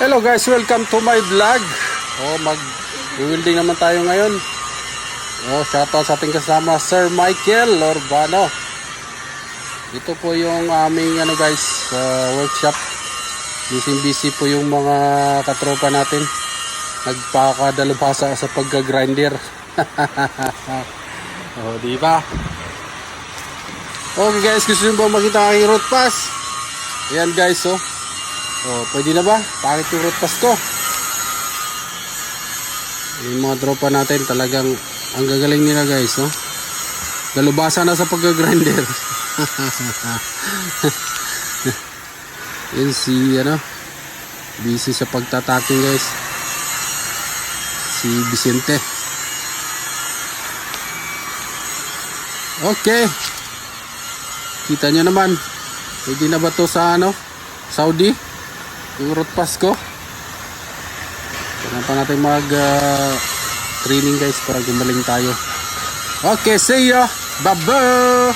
Hello guys, welcome to my vlog. Mag-welding naman tayo ngayon. Shoutout sa ating kasama Sir Michael Lorbano. Ito po yung aming workshop. Busy po yung mga katropa natin. Nagpakadalubhasa sa pagka-grinder. Di ba? Okay guys, gusto nyo ba makita ang aking road pass? Ayan guys, pwede na ba? Pakit yung road pass ko. Yung mga tropa natin talagang ang gagaling nila guys, dalubhasa na sa pagka-grinder. Yan si busy sa pagtataking guys, si Vicente. Okay, kita nyo naman, pwede na ba to sa Saudi yung road pass ko? Kailangan pa natin mag training guys para gumaling tayo. Okay, see ya, bye bye.